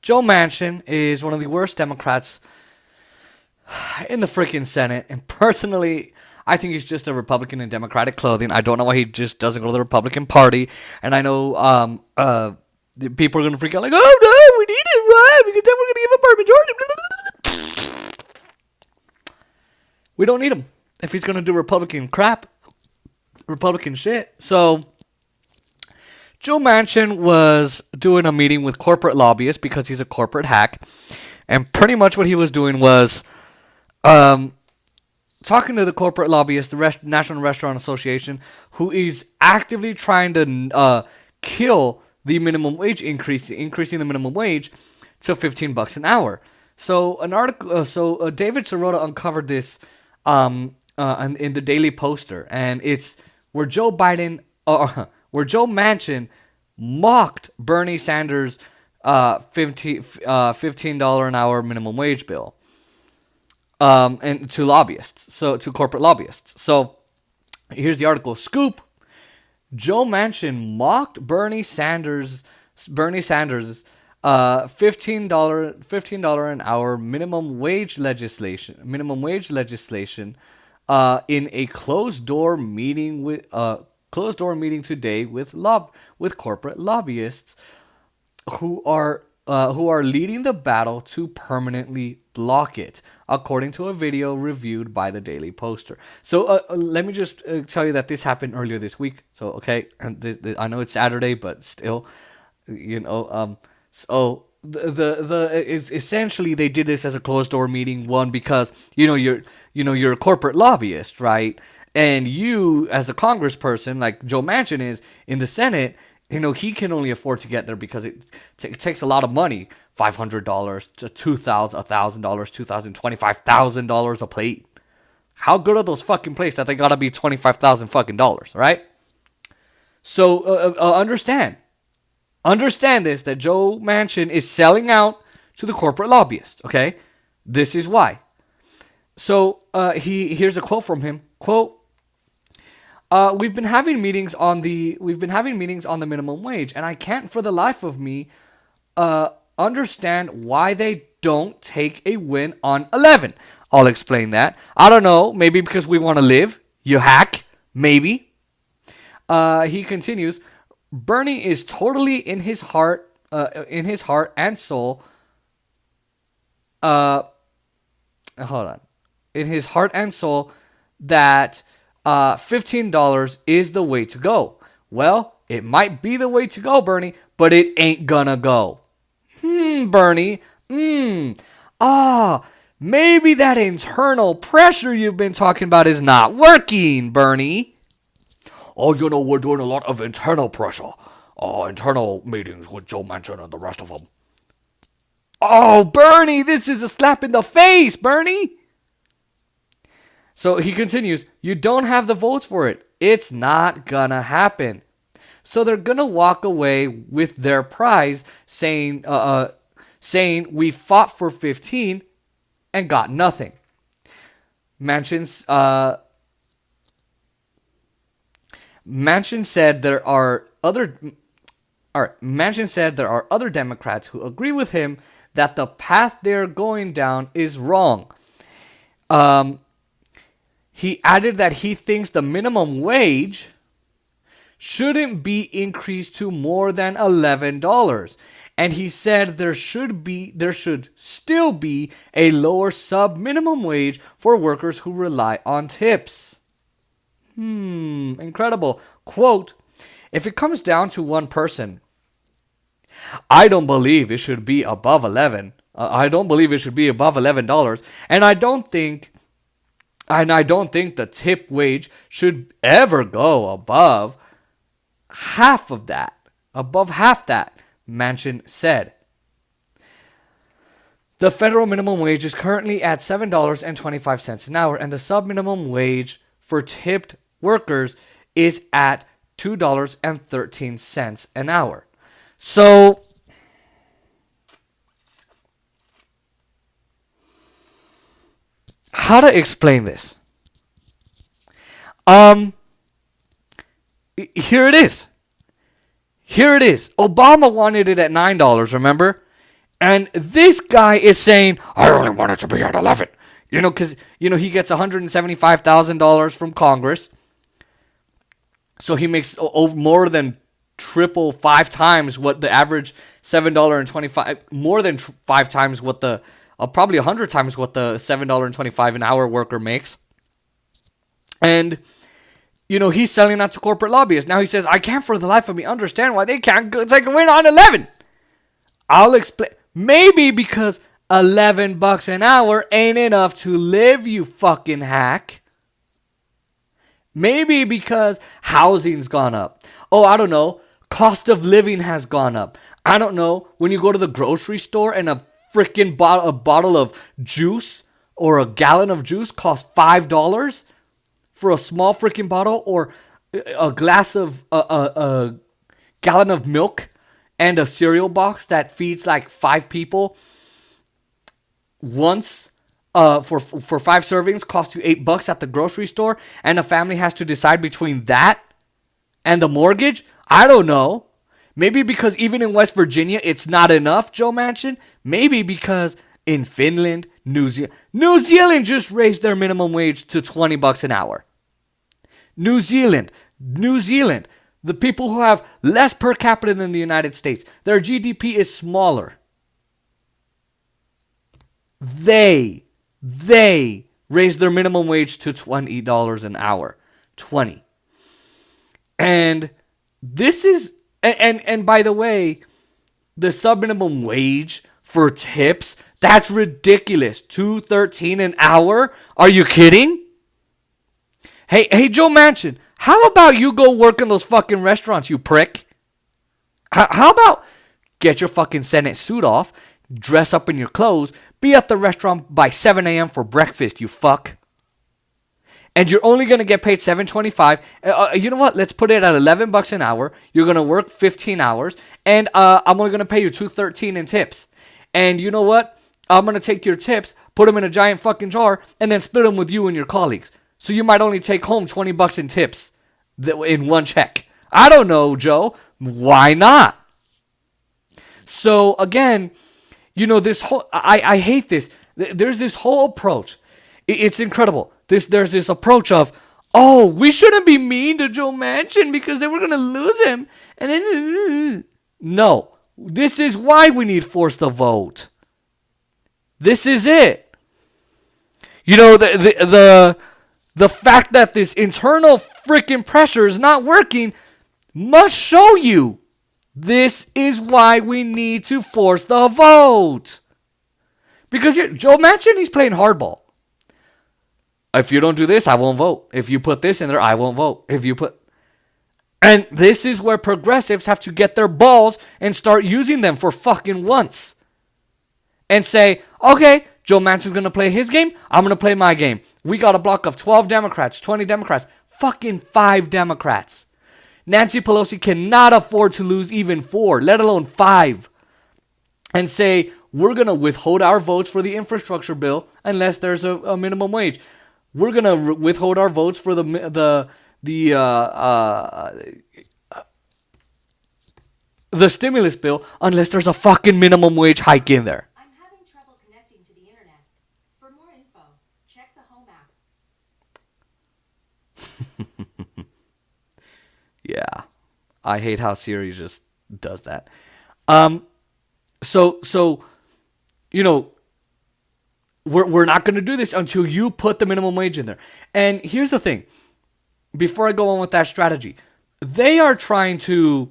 Joe Manchin is one of the worst Democrats in the freaking Senate, and personally, I think he's just a Republican in Democratic clothing. I don't know why he just doesn't go to the Republican Party, and I know the people are gonna freak out like, oh no, we need it, right? Because then we're gonna give up our majority. We don't need him if he's gonna do Republican crap, Republican shit. So Joe Manchin was doing a meeting with corporate lobbyists because he's a corporate hack, and pretty much what he was doing was talking to the corporate lobbyist, the National Restaurant Association, who is actively trying to kill the minimum wage increasing the minimum wage to $15 an hour. So David Sirota uncovered this in the Daily Poster, and it's where Joe Manchin mocked Bernie Sanders' $15 an hour minimum wage bill. And to lobbyists, to corporate lobbyists. So here's the article. Scoop: Joe Manchin mocked Bernie Sanders' $15 an hour minimum wage legislation in a closed door meeting today with corporate lobbyists who are leading the battle to permanently block it, according to a video reviewed by the Daily Poster. So let me just tell you that this happened earlier this week. So okay, and I know it's Saturday, but still, so it's essentially they did this as a closed door meeting. One, because you're a corporate lobbyist, right? And you, as a congressperson, like Joe Manchin is in the Senate, he can only afford to get there because it takes a lot of money. $500 to $2,000, $1,000, $2,000, $25,000 a plate. How good are those fucking plates that they gotta be $25,000 fucking dollars, right? So understand this, that Joe Manchin is selling out to the corporate lobbyists. Okay, this is why. So here's a quote from him. Quote: We've been having meetings on the minimum wage, and I can't for the life of me understand why they don't take a win on 11. I'll explain that. I don't know. Maybe because we want to live. You hack. Maybe. He continues. Bernie is totally in his heart and soul. Hold on. In his heart and soul, that $15 is the way to go. Well, it might be the way to go, Bernie, but it ain't gonna go. Bernie. Maybe that internal pressure you've been talking about is not working, Bernie. Oh, we're doing a lot of internal pressure. Internal meetings with Joe Manchin and the rest of them. Oh, Bernie, this is a slap in the face, Bernie. So he continues, you don't have the votes for it. It's not gonna happen. So they're gonna walk away with their prize, saying we fought for 15 and got nothing. Manchin said there are other Democrats who agree with him that the path they're going down is wrong. He added that he thinks the minimum wage shouldn't be increased to more than $11. And he said there should still be a lower sub-minimum wage for workers who rely on tips. Incredible. Quote, if it comes down to one person, I don't believe it should be above 11. I don't believe it should be above $11. And I don't think the tip wage should ever go above half that, Manchin said. The federal minimum wage is currently at $7.25 an hour, and the sub-minimum wage for tipped workers is at $2.13 an hour. So, how to explain this? Here it is. Obama wanted it at $9, remember? And this guy is saying, I only want it to be at 11. Because, he gets $175,000 from Congress. So he makes more than triple, 5 times what the average $7.25, more than 5 times what the, probably 100 times what the $7.25 an hour worker makes. And, he's selling that to corporate lobbyists. Now he says, I can't for the life of me understand why they can't take a win on 11. I'll explain. Maybe because $11 an hour ain't enough to live, you fucking hack. Maybe because housing's gone up. Oh, I don't know. Cost of living has gone up. I don't know. When you go to the grocery store and a freaking bottle of juice or a gallon of juice costs $5 for a small freaking bottle, or a glass of a gallon of milk and a cereal box that feeds like 5 people once for 5 servings costs you $8 at the grocery store, and a family has to decide between that and the mortgage. I don't know. Maybe because even in West Virginia it's not enough, Joe Manchin. Maybe because in Finland, New Zealand just raised their minimum wage to $20 an hour. New Zealand, the people who have less per capita than the United States, their GDP is smaller. They raised their minimum wage to $20 an hour. 20. And this is, and by the way, the sub-minimum wage for tips, that's ridiculous. $2.13 an hour? Are you kidding? Hey, Joe Manchin, how about you go work in those fucking restaurants, you prick? How about get your fucking Senate suit off, dress up in your clothes, be at the restaurant by 7 a.m. for breakfast, you fuck. And you're only going to get paid $7.25. You know what? Let's put it at $11 an hour. You're going to work 15 hours. And I'm only going to pay you $2.13 in tips. And you know what? I'm going to take your tips, put them in a giant fucking jar, and then split them with you and your colleagues. So you might only take home $20 in tips in one check. I don't know, Joe. Why not? So again, this whole, I hate this. There's this whole approach. It's incredible. There's this approach of, oh, we shouldn't be mean to Joe Manchin because then we're going to lose him. And then, no, this is why we need force the vote. This is it. The fact that this internal freaking pressure is not working must show you this is why we need to force the vote. Because Joe Manchin, he's playing hardball. If you don't do this, I won't vote. If you put this in there, I won't vote. And this is where progressives have to get their balls and start using them for fucking once. And say, okay, Joe Manchin's going to play his game. I'm going to play my game. We got a block of 12 Democrats, 20 Democrats, fucking 5 Democrats. Nancy Pelosi cannot afford to lose even 4, let alone 5. And say, we're going to withhold our votes for the infrastructure bill unless there's a minimum wage. We're going to withhold our votes for the stimulus bill unless there's a fucking minimum wage hike in there. I'm having trouble connecting to the internet. For more info, check the home app. Yeah. I hate how Siri just does that. So we're not going to do this until you put the minimum wage in there. And here's the thing. Before I go on with that strategy, they are trying to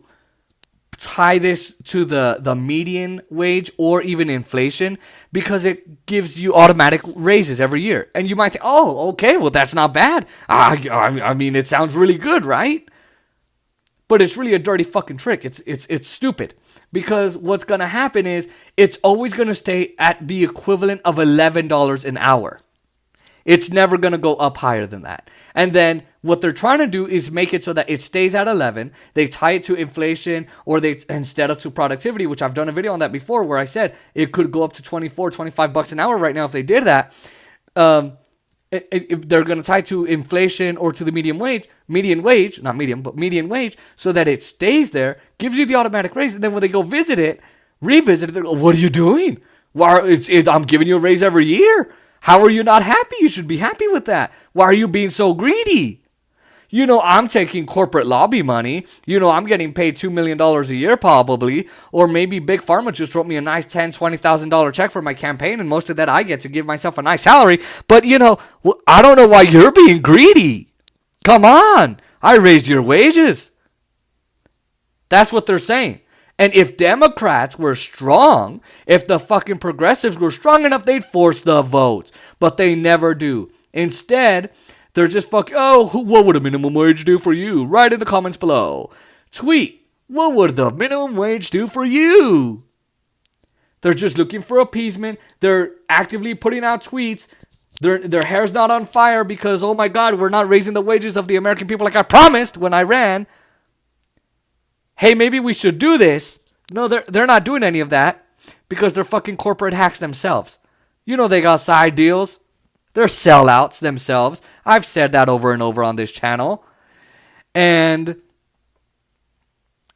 tie this to the median wage or even inflation because it gives you automatic raises every year. And you might think, oh, okay, well, that's not bad. I mean, it sounds really good, right? But it's really a dirty fucking trick. It's stupid. Because what's going to happen is it's always going to stay at the equivalent of $11 an hour. It's never going to go up higher than that. And then what they're trying to do is make it so that it stays at 11. They tie it to inflation or instead of to productivity, which I've done a video on that before where I said it could go up to $25 an hour right now if they did that. They're going to tie to inflation or to the median wage, so that it stays there, gives you the automatic raise. And then when they go visit it, Revisit it. What are you doing? I'm giving you a raise every year. How are you not happy? You should be happy with that. Why are you being so greedy? I'm taking corporate lobby money. I'm getting paid $2 million a year probably. Or maybe Big Pharma just wrote me a nice $10,000, $20,000 check for my campaign. And most of that I get to give myself a nice salary. But, I don't know why you're being greedy. Come on. I raised your wages. That's what they're saying. And if Democrats were strong, if the fucking progressives were strong enough, they'd force the votes. But they never do. Instead, they're just what would a minimum wage do for you? Write in the comments below. Tweet, what would the minimum wage do for you? They're just looking for appeasement. They're actively putting out tweets. Their hair's not on fire because, oh my God, we're not raising the wages of the American people like I promised when I ran. Hey, maybe we should do this. No, they're not doing any of that because they're fucking corporate hacks themselves. They got side deals. They're sellouts themselves. I've said that over and over on this channel. And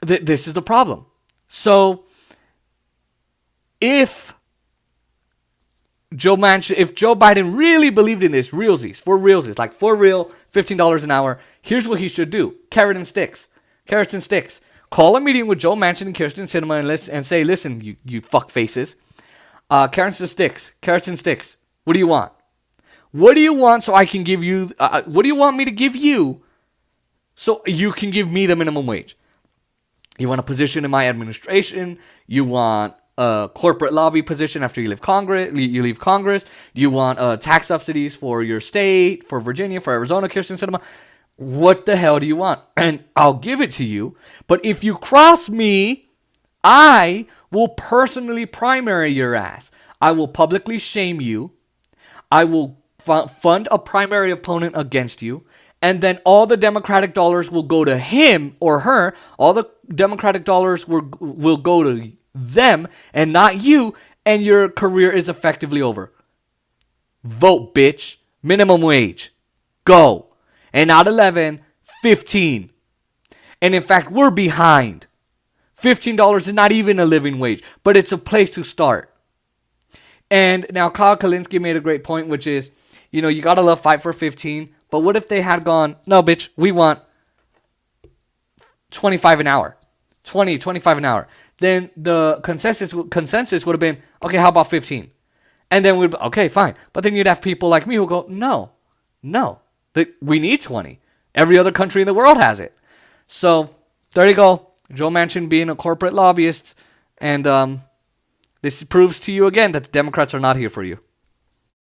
this is the problem. So, if Joe Biden really believed in this, realsies, like for real, $15 an hour, here's what he should do. Carrots and sticks. Call a meeting with Joe Manchin and Kirsten Sinema and say, listen, you fuck faces. Carrots and sticks. What do you want? What do you want so I can give you, what do you want me to give you so you can give me the minimum wage? You want a position in my administration? You want a corporate lobby position after you leave Congress? You want tax subsidies for your state, for Virginia, for Arizona, Kirsten Sinema? What the hell do you want? And I'll give it to you. But if you cross me, I will personally primary your ass. I will publicly shame you. I will fund a primary opponent against you. And then all the Democratic dollars will go to him or her. All the Democratic dollars will go to them and not you. And your career is effectively over. Vote, bitch. Minimum wage. Go. And not 11, 15. And in fact, we're behind. $15 is not even a living wage, but it's a place to start. And now Kyle Kalinske made a great point, which is, you gotta love fight for 15. But what if they had gone, no, bitch, we want 25 an hour. 25 an hour. Then the consensus would have been, okay, how about 15? And then okay, fine. But then you'd have people like me who go, no. We need 20. Every other country in the world has it. So, there you go. Joe Manchin being a corporate lobbyist. And this proves to you again that the Democrats are not here for you.